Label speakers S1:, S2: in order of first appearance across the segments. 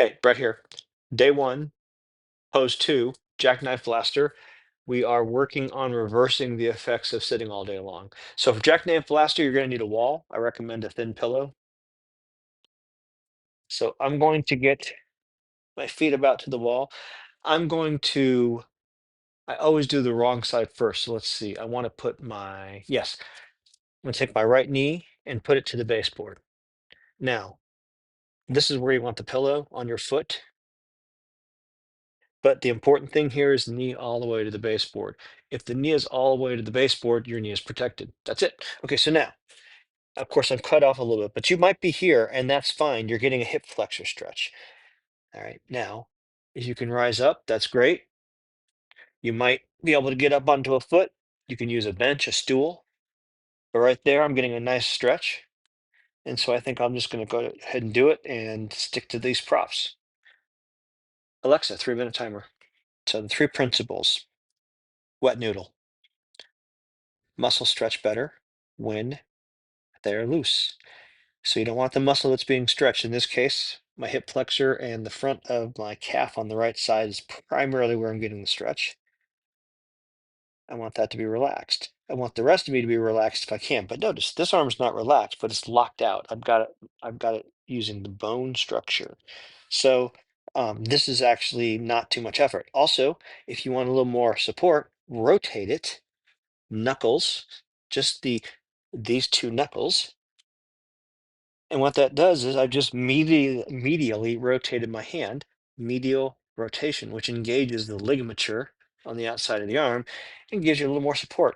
S1: Hey, Brett here. Day one, pose two, Jackknife Blaster. We are working on reversing the effects of sitting all day long. So for Jackknife Blaster, you're going to need a wall. I recommend a thin pillow. So I'm going to get my feet about to the wall. I'm going to, I always do the wrong side first. So let's see. I want to put yes, I'm going to take my right knee and put it to the baseboard. Now, this is where you want the pillow on your foot. But the important thing here is the knee all the way to the baseboard. If the knee is all the way to the baseboard, your knee is protected. That's it. Okay, so now, of course, I'm cut off a little bit, but you might be here, and that's fine. You're getting a hip flexor stretch. All right, now, if you can rise up, that's great. You might be able to get up onto a foot. You can use a bench, a stool. But right there, I'm getting a nice stretch. And so I think I'm just going to go ahead and do it and stick to these props. Alexa, 3-minute timer. So the three principles: wet noodle. Muscles stretch better when they're loose. So you don't want the muscle that's being stretched. In this case, my hip flexor and the front of my calf on the right side is primarily where I'm getting the stretch. I want that to be relaxed. I want the rest of me to be relaxed if I can. But notice this arm's not relaxed, but it's locked out. I've got it using the bone structure. So this is actually not too much effort. Also, if you want a little more support, rotate it, knuckles, just these two knuckles. And what that does is I've just medially rotated my hand, medial rotation, which engages the ligamature on the outside of the arm and gives you a little more support.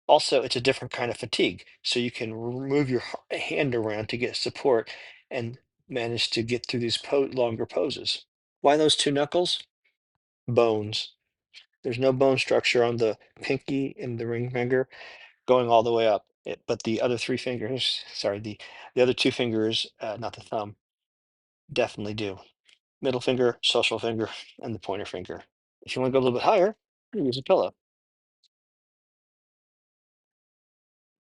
S1: Also, it's a different kind of fatigue. So you can move your hand around to get support and manage to get through these longer poses. Why those two knuckles? Bones. There's no bone structure on the pinky and the ring finger going all the way up. But the other three fingers, sorry, the other two fingers, not the thumb, definitely do. Middle finger, social finger, and the pointer finger. If you want to go a little bit higher, you use a pillow.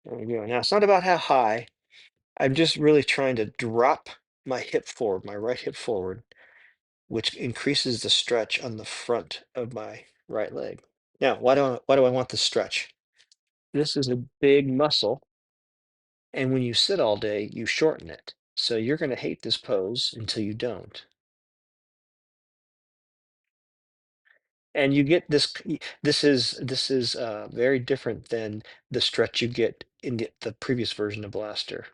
S1: There we go. Now it's not about how high. I'm just really trying to drop my hip forward, my right hip forward, which increases the stretch on the front of my right leg. Now, why do I want the stretch? This is a big muscle, and when you sit all day, you shorten it. So you're going to hate this pose until you don't. And you get this is very different than the stretch you get in the previous version of Blaster.